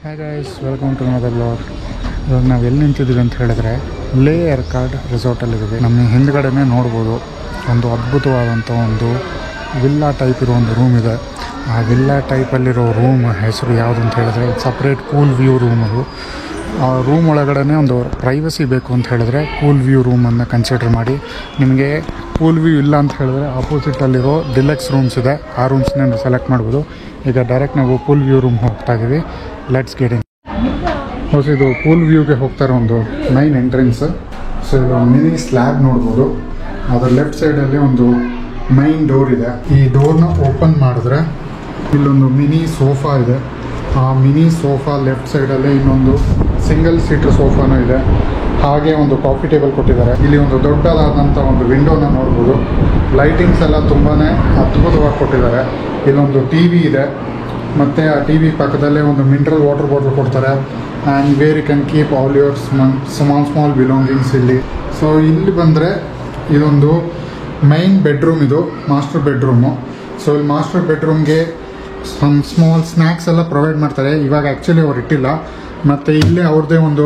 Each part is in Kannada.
Hi guys, welcome to another blog. ಇವಾಗ ನಾವು ಎಲ್ಲಿ ನಿಂತಿದ್ದೀವಿ ಅಂತ ಹೇಳಿದ್ರೆ ಲೇ ಏರ್ಕಾರ್ಡ್ ರೆಸಾರ್ಟಲ್ಲಿದ್ದೀವಿ. ನಮ್ಮ ಹಿಂದ್ಗಡೆನೇ ನೋಡ್ಬೋದು ಒಂದು ಅದ್ಭುತವಾದಂಥ ಒಂದು ವಿಲ್ಲಾ ಟೈಪ್ ಇರೋ ಒಂದು ರೂಮ್ ಇದೆ. ಆ ವಿಲ್ಲಾ ಟೈಪಲ್ಲಿರೋ ರೂಮ್ ಹೆಸರು ಯಾವುದು ಅಂತ ಹೇಳಿದ್ರೆ ಸಪ್ರೇಟ್ ಕೂಲ್ ವ್ಯೂ ರೂಮ್. ಅದು ಆ ರೂಮ್ ಒಳಗಡೆ ಒಂದು ಪ್ರೈವಸಿ ಬೇಕು ಅಂತ ಹೇಳಿದ್ರೆ ಕೂಲ್ ವ್ಯೂ ರೂಮನ್ನು ಕನ್ಸಿಡರ್ ಮಾಡಿ. ನಿಮಗೆ ಕೂಲ್ ವ್ಯೂ ಇಲ್ಲ ಅಂತ ಹೇಳಿದ್ರೆ ಆಪೋಸಿಟಲ್ಲಿರೋ ಡಿಲೆಕ್ಸ್ ರೂಮ್ಸ್ ಇದೆ, ಆ ರೂಮ್ಸ್ನೇ ಸೆಲೆಕ್ಟ್ ಮಾಡ್ಬೋದು. ಈಗ ಡೈರೆಕ್ಟ್ ನಾವು ಕೂಲ್ ವ್ಯೂ ರೂಮ್ ಹೋಗ್ತಾ ಇದ್ದೀವಿ. Let's get in. ಇದು ಕೂಲ್ ವ್ಯೂಗೆ ಹೋಗ್ತಾ ಇರೋ ಒಂದು ಮೈನ್ ಎಂಟ್ರೆನ್ಸ್. ಸೊ ಇದು ಮಿನಿ ಸ್ಲ್ಯಾಬ್ ನೋಡ್ಬೋದು. ಅದರ ಲೆಫ್ಟ್ ಸೈಡಲ್ಲಿ ಒಂದು ಮೈನ್ ಡೋರ್ ಇದೆ. ಈ ಡೋರ್ನ ಓಪನ್ ಮಾಡಿದ್ರೆ ಇಲ್ಲೊಂದು ಮಿನಿ ಸೋಫಾ ಇದೆ. ಆ ಮಿನಿ ಸೋಫಾ ಲೆಫ್ಟ್ ಸೈಡಲ್ಲಿ ಇನ್ನೊಂದು ಸಿಂಗಲ್ ಸೀಟರ್ ಸೋಫಾನೂ ಇದೆ. ಹಾಗೆ ಒಂದು ಕಾಫಿ ಟೇಬಲ್ ಕೊಟ್ಟಿದ್ದಾರೆ. ಇಲ್ಲಿ ಒಂದು ದೊಡ್ಡದಾದಂಥ ಒಂದು ವಿಂಡೋನ ನೋಡ್ಬೋದು. ಲೈಟಿಂಗ್ಸ್ ಎಲ್ಲ ತುಂಬಾ ಅದ್ಭುತವಾಗಿ ಕೊಟ್ಟಿದ್ದಾರೆ. ಇಲ್ಲೊಂದು ಟಿ ವಿ ಇದೆ, ಮತ್ತು ಆ ಟಿ ವಿ ಪಕ್ಕದಲ್ಲೇ ಒಂದು ಮಿನರಲ್ ವಾಟರ್ ಬಾಟಲ್ ಕೊಡ್ತಾರೆ. And where you can keep all your small belongings ಇಲ್ಲಿ. ಸೊ ಇಲ್ಲಿ ಬಂದರೆ ಇದೊಂದು ಮೈನ್ ಬೆಡ್ರೂಮ್, ಇದು ಮಾಸ್ಟರ್ ಬೆಡ್ರೂಮು. ಸೊ ಇಲ್ಲಿ ಮಾಸ್ಟರ್ ಬೆಡ್ರೂಮ್ಗೆ ಸ್ಮಾಲ್ ಸ್ನ್ಯಾಕ್ಸ್ ಎಲ್ಲ ಪ್ರೊವೈಡ್ ಮಾಡ್ತಾರೆ. ಇವಾಗ ಆ್ಯಕ್ಚುಲಿ ಅವ್ರು ಇಟ್ಟಿಲ್ಲ. ಮತ್ತು ಇಲ್ಲೇ ಅವ್ರದ್ದೇ ಒಂದು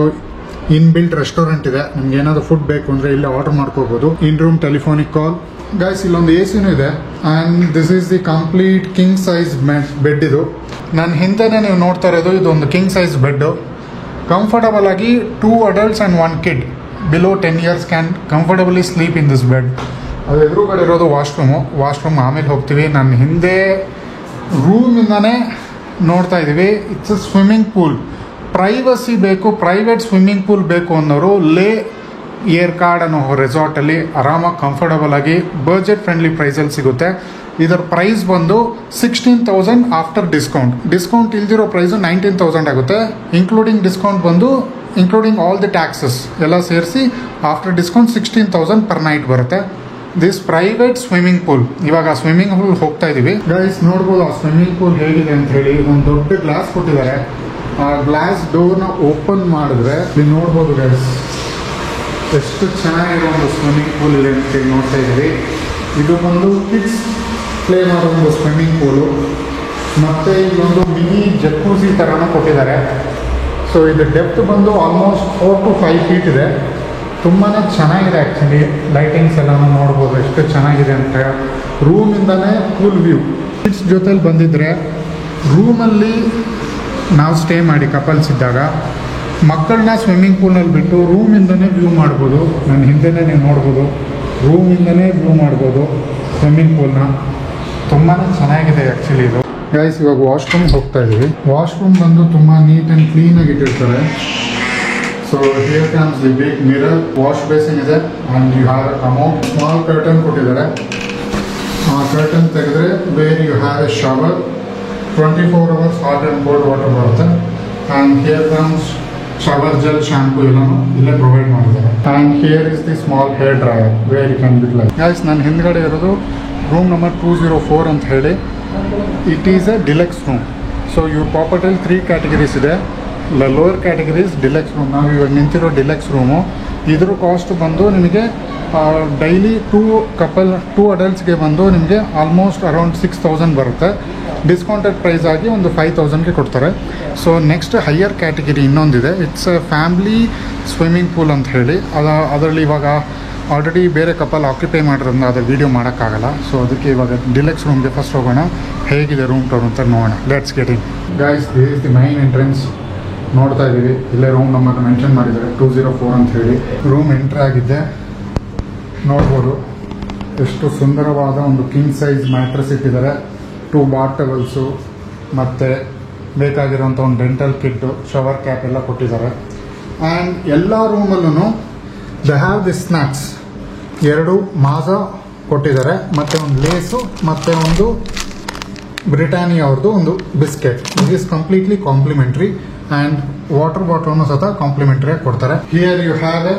ಇನ್ಬಿಲ್ಟ್ ರೆಸ್ಟೋರೆಂಟ್ ಇದೆ. ನಿಮ್ಗೆ ಏನಾದರೂ ಫುಡ್ ಬೇಕು ಅಂದರೆ ಇಲ್ಲೇ ಆರ್ಡರ್ ಮಾಡ್ಕೋಬೋದು. ಇನ್ ರೂಮ್ ಟೆಲಿಫೋನಿಕ್ ಕಾಲ್. ಗೈಸ್, ಇಲ್ಲೊಂದು ಎ ಸಿನೂ ಇದೆ. And this is the complete king size bed. ಇದು ನನ್ನ ಹಿಂದೆನೇ ನೀವು ನೋಡ್ತಾ ಇರೋದು ಇದೊಂದು ಕಿಂಗ್ ಸೈಜ್ ಬೆಡ್ಡು. ಕಂಫರ್ಟಬಲ್ ಆಗಿ 2 adults and 1 kid below 10 years can comfortably sleep in this bed. ಅದು ಎದುರುಗಡೆ ಇರೋದು ವಾಶ್ರೂಮ್ ಆಮೇಲೆ ಹೋಗ್ತೀವಿ. ನನ್ನ ಹಿಂದೆ ರೂಮಿಂದನೇ ನೋಡ್ತಾ ಇದ್ದೀವಿ. It's a swimming pool. Privacy ಬೇಕು, ಪ್ರೈವೇಟ್ ಸ್ವಿಮ್ಮಿಂಗ್ ಪೂಲ್ ಬೇಕು ಅನ್ನೋರು ಲೇ ಏರ್ಕಾರ್ಡ್ ಅನ್ನೋ ರೆಸಾರ್ಟಲ್ಲಿ ಆರಾಮಾಗಿ ಕಂಫರ್ಟಬಲ್ ಆಗಿ ಬಜೆಟ್ ಫ್ರೆಂಡ್ಲಿ ಪ್ರೈಸಲ್ಲಿ ಸಿಗುತ್ತೆ. ಇದರ ಪ್ರೈಸ್ ಬಂದು 16,000 ಆಫ್ಟರ್ ಡಿಸ್ಕೌಂಟ್ ಇಲ್ದಿರೋ ಪ್ರೈಸು 19,000 ಆಗುತ್ತೆ. ಇನ್ಕ್ಲೂಡಿಂಗ್ ಆಲ್ ದಿ ಟ್ಯಾಕ್ಸಸ್ ಎಲ್ಲ ಸೇರಿಸಿ ಆಫ್ಟರ್ ಡಿಸ್ಕೌಂಟ್ 16,000 ಪರ್ ನೈಟ್ ಬರುತ್ತೆ. This private swimming pool. ಇವಾಗ ಆ ಸ್ವಿಮ್ಮಿಂಗ್ ಪೂಲ್ ಹೋಗ್ತಾ ಇದ್ದೀವಿ. ಗೈಸ್, ನೋಡ್ಬೋದು ಆ ಸ್ವಿಮ್ಮಿಂಗ್ ಪೂಲ್ ಹೇಗಿದೆ ಅಂತ ಹೇಳಿ. ಒಂದು ದೊಡ್ಡ ಗ್ಲಾಸ್ ಕೊಟ್ಟಿದ್ದಾರೆ. ಆ ಗ್ಲಾಸ್ ಡೋರ್ನ ಓಪನ್ ಮಾಡಿದ್ರೆ ಇಲ್ಲಿ ನೋಡ್ಬೋದು ಗೈಸ್, ಎಷ್ಟು ಚೆನ್ನಾಗಿರೋ ಒಂದು ಸ್ವಿಮ್ಮಿಂಗ್ ಪೂಲ್ ಇದೆ ಅಂತ ನೋಡ್ತಾ ಇದ್ದೀವಿ. ಇದು ಬಂದು ಕಿಡ್ಸ್ ಪ್ಲೇ ಮಾಡೋ ಒಂದು ಸ್ವಿಮ್ಮಿಂಗ್ ಪೂಲು. ಮತ್ತು ಇಲ್ಲೊಂದು ಮಿನಿ ಜಕ್ಕೂಸಿ ಥರನೂ ಕೊಟ್ಟಿದ್ದಾರೆ. ಸೊ ಇದು ಡೆಪ್ತ್ ಬಂದು ಆಲ್ಮೋಸ್ಟ್ 4 to 5 feet ಇದೆ. ತುಂಬಾ ಚೆನ್ನಾಗಿದೆ ಆ್ಯಕ್ಚುಲಿ. ಲೈಟಿಂಗ್ಸ್ ಎಲ್ಲನೂ ನೋಡ್ಬೋದು ಎಷ್ಟು ಚೆನ್ನಾಗಿದೆ ಅಂತ. ರೂಮಿಂದನೇ ಕೂಲ್ ವ್ಯೂ. ಕಿಡ್ಸ್ ಜೊತೆಲಿ ಬಂದಿದ್ದರೆ ರೂಮಲ್ಲಿ ನಾವು ಸ್ಟೇ ಮಾಡಿ ಕಪಲ್ಸ್ ಇದ್ದಾಗ ಮಕ್ಕಳನ್ನ ಸ್ವಿಮ್ಮಿಂಗ್ ಪೂಲ್ನಲ್ಲಿ ಬಿಟ್ಟು ರೂಮಿಂದನೇ ವ್ಯೂ ಮಾಡ್ಬೋದು. ನನ್ನ ಹಿಂದೆನೇ ನೀವು ನೋಡ್ಬೋದು, ರೂಮಿಂದನೇ ವ್ಯೂ ಮಾಡ್ಬೋದು ಸ್ವಿಮ್ಮಿಂಗ್ ಪೂಲ್ನ. ತುಂಬಾ ಚೆನ್ನಾಗಿದೆ ಆ್ಯಕ್ಚುಲಿ ಇದು. ಗೈಸ್, ಇವಾಗ ವಾಶ್ರೂಮ್ ಹೋಗ್ತಾ ಇದ್ದೀವಿ. ವಾಶ್ರೂಮ್ ಬಂದು ತುಂಬ ನೀಟ್ ಆ್ಯಂಡ್ ಕ್ಲೀನಾಗಿ ಇಟ್ಟಿರ್ತಾರೆ. So here comes the big mirror. Wash basin ಇದೆ. And you have small curtain ಕೊಟ್ಟಿದ್ದಾರೆ. ಆ ಕರ್ಟನ್ ತೆಗೆದ್ರೆ where you have a shower. 24 hours hot and cold water ಬರುತ್ತೆ. And here comes shower gel, shampoo ಎಲ್ಲನೂ ಇಲ್ಲೇ ಪ್ರೊವೈಡ್ ಮಾಡಿದ್ದಾರೆ. And here is the small hair dryer where you can utilise. Guys, ನನ್ನ ಹಿಂದ್ಗಡೆ ಇರೋದು ರೂಮ್ ನಂಬರ್ 204 ಅಂತ ಹೇಳಿ. It is a deluxe room. So ಇವ್ರ ಪ್ರಾಪರ್ಟಿಯಲ್ಲಿ 3 categories ಇದೆ. Lower categories deluxe room. ನಾವು ಇವಾಗ ನಿಂತಿರೋ ಡಿಲೆಕ್ಸ್ ರೂಮು. ಇದ್ರ ಕಾಸ್ಟ್ ಬಂದು ನಿಮಗೆ ಡೈಲಿ 2 adultsಗೆ ಬಂದು ನಿಮಗೆ ಆಲ್ಮೋಸ್ಟ್ ಅರೌಂಡ್ 6,000 ಬರುತ್ತೆ. ಡಿಸ್ಕೌಂಟೆಡ್ ಪ್ರೈಸ್ ಆಗಿ ಒಂದು 5,000ಗೆ ಕೊಡ್ತಾರೆ. ಸೊ ನೆಕ್ಸ್ಟ್ ಹೈಯರ್ ಕ್ಯಾಟಗರಿ ಇನ್ನೊಂದಿದೆ. It's a family swimming pool ಅಂತ ಹೇಳಿ. ಅದರಲ್ಲಿ ಇವಾಗ ಆಲ್ರೆಡಿ ಬೇರೆ ಕಪಲ್ ಆಕ್ಯುಪೈ ಮಾಡಿರೋದ್ರಿಂದ ಅದರ ವೀಡಿಯೋ ಮಾಡೋಕ್ಕಾಗಲ್ಲ. ಸೊ ಅದಕ್ಕೆ ಇವಾಗ ಡಿಲೆಕ್ಸ್ ರೂಮ್ಗೆ ಫಸ್ಟ್ ಹೋಗೋಣ. ಹೇಗಿದೆ ರೂಮ್ ಟೂರ್ ಅಂತ ನೋಡೋಣ. Let's get in. Guys, this is the main entrance. ನೋಡ್ತಾ ಇದ್ದೀವಿ, ಇಲ್ಲೇ ರೂಮ್ ನಂಬರ್ ಮೆನ್ಷನ್ ಮಾಡಿದ್ದಾರೆ 204 ಅಂತ ಹೇಳಿ. ರೂಮ್ ಎಂಟ್ರ್ ಆಗಿದ್ದೆ. ನೋಡ್ಬೋದು ಎಷ್ಟು ಸುಂದರವಾದ ಒಂದು ಕಿಂಗ್ ಸೈಜ್ ಮ್ಯಾಟ್ರೆಸ್ ಇಟ್ಟಿದ್ದಾರೆ. 2 ಬಾತ್ ಟವಲ್ಸು ಮತ್ತು ಬೇಕಾಗಿರೋಂಥ ಒಂದು ಡೆಂಟಲ್ ಕಿಟ್ಟು, ಶವರ್ ಕ್ಯಾಪ್ ಎಲ್ಲ ಕೊಟ್ಟಿದ್ದಾರೆ. ಆ್ಯಂಡ್ ಎಲ್ಲ ರೂಮಲ್ಲೂ they have the snacks. 2 Maaza ಕೊಟ್ಟಿದ್ದಾರೆ, ಮತ್ತು ಒಂದು ಲೇಸು, ಮತ್ತು ಒಂದು ಬ್ರಿಟಾನಿಯಾ ಅವ್ರದ್ದು ಒಂದು biscuit. It is completely complimentary. And water ಬಾಟಲ್ನು ಸಹ ಕಾಂಪ್ಲಿಮೆಂಟ್ರಿಯಾಗಿ ಕೊಡ್ತಾರೆ. Here you have a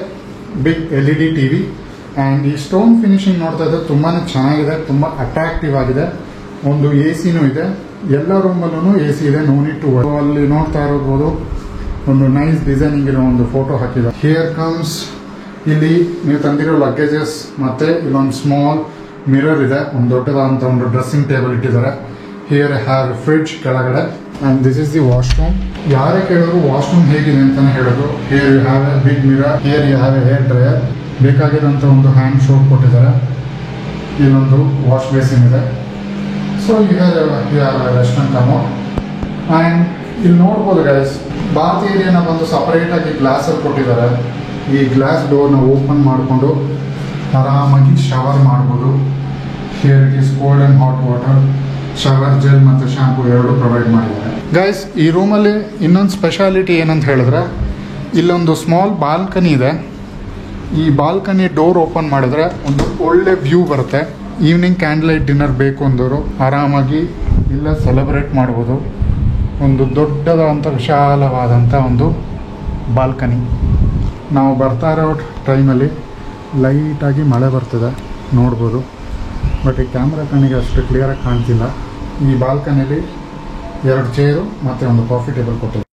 big LED TV. And ಈ ಸ್ಟೋನ್ ಫಿನಿಶಿಂಗ್ ನೋಡ್ತಾ ಇದ್ದರೆ ತುಂಬಾ ಚೆನ್ನಾಗಿದೆ, ತುಂಬ ಅಟ್ರಾಕ್ಟಿವ್ ಆಗಿದೆ. ಒಂದು ಎ ಸಿನೂ ಇದೆ. ಎಲ್ಲ ರೂಮಲ್ಲೂ ಎ ಸಿ ಇದೆ. No need to worry. ಅಲ್ಲಿ ನೋಡ್ತಾ ಇರೋದು ಒಂದು ನೈಸ್ ಡಿಸೈನಿಂಗ್ ಇರೋ ಒಂದು ಫೋಟೋ ಹಾಕಿದ್ದಾರೆ. ಹಿಯರ್ ಕಮ್ಸ್ ಇಲ್ಲಿ ನೀವು ತಂದಿರೋ ಲಗೇಜಸ್, ಮತ್ತು ಇಲ್ಲೊಂದು ಸ್ಮಾಲ್ ಮಿರರ್ ಇದೆ. ಒಂದು ದೊಡ್ಡದಾದಂಥ ಒಂದು ಡ್ರೆಸ್ಸಿಂಗ್ ಟೇಬಲ್ ಇಟ್ಟಿದ್ದಾರೆ. ಹಿಯರ್ ಹ್ಯಾವ್ ಫ್ರಿಡ್ಜ್ ಕೆಳಗಡೆ. And this is the washroom. ಯಾರೇ ಕೇಳಿದ್ರು ವಾಶ್ರೂಮ್ ಹೇಗಿದೆ ಅಂತಲೇ ಹೇಳೋದು. Here you have a big mirror, here you have a hair dryer, ಬೇಕಾಗಿರೋಂಥ ಒಂದು ಹ್ಯಾಂಡ್ ಸೋಪ್ ಕೊಟ್ಟಿದ್ದಾರೆ, ಇಲ್ಲೊಂದು ವಾಶ್ ಬೇಸಿನ್ ಇದೆ. So you have restaurant commode. And ಇಲ್ಲಿ ನೋಡ್ಬೋದು ಗೈಸ್, ಬಾತ್ ಏರಿಯಾನ ಬಂದು ಸಪರೇಟಾಗಿ ಗ್ಲಾಸಲ್ಲಿ ಕೊಟ್ಟಿದ್ದಾರೆ. ಈ ಗ್ಲಾಸ್ ಡೋರ್ನ ಓಪನ್ ಮಾಡಿಕೊಂಡು ಆರಾಮಾಗಿ ಶವರ್ ಮಾಡ್ಬೋದು. Here it is cold and hot water, shower gel ಮತ್ತು ಶಾಂಪೂ ಎರಡು ಪ್ರೊವೈಡ್ ಮಾಡಿದ್ದಾರೆ. ಗೈಸ್, ಈ ರೂಮಲ್ಲಿ ಇನ್ನೊಂದು ಸ್ಪೆಷಾಲಿಟಿ ಏನಂತ ಹೇಳಿದ್ರೆ, ಇಲ್ಲೊಂದು ಸ್ಮಾಲ್ ಬಾಲ್ಕನಿ ಇದೆ. ಈ ಬಾಲ್ಕನಿ ಡೋರ್ ಓಪನ್ ಮಾಡಿದ್ರೆ ಒಂದು ಒಳ್ಳೆ ವ್ಯೂ ಬರುತ್ತೆ. ಈವ್ನಿಂಗ್ ಕ್ಯಾಂಡಲ್ ಲೈಟ್ ಡಿನ್ನರ್ ಬೇಕು ಅಂದವರು ಆರಾಮಾಗಿ ಇಲ್ಲ ಸೆಲೆಬ್ರೇಟ್ ಮಾಡ್ಬೋದು. ಒಂದು ದೊಡ್ಡದಾದಂಥ ವಿಶಾಲವಾದಂಥ ಒಂದು ಬಾಲ್ಕನಿ. ನಾವು ಬರ್ತಾ ಇರೋ ಟೈಮಲ್ಲಿ ಲೈಟಾಗಿ ಮಳೆ ಬರ್ತಿದೆ ನೋಡ್ಬೋದು, ಬಟ್ ಈ ಕ್ಯಾಮ್ರಾ ಕಣ್ಣಿಗೆ ಅಷ್ಟು ಕ್ಲಿಯರಾಗಿ ಕಾಣ್ತಿಲ್ಲ. ಈ ಬಾಲ್ಕನಿಯಲ್ಲಿ 2 ಚೇರು ಮತ್ತು ಒಂದು ಕಾಫಿ ಟೇಬಲ್ ಕೊಟ್ಟಿದ್ದಾರೆ.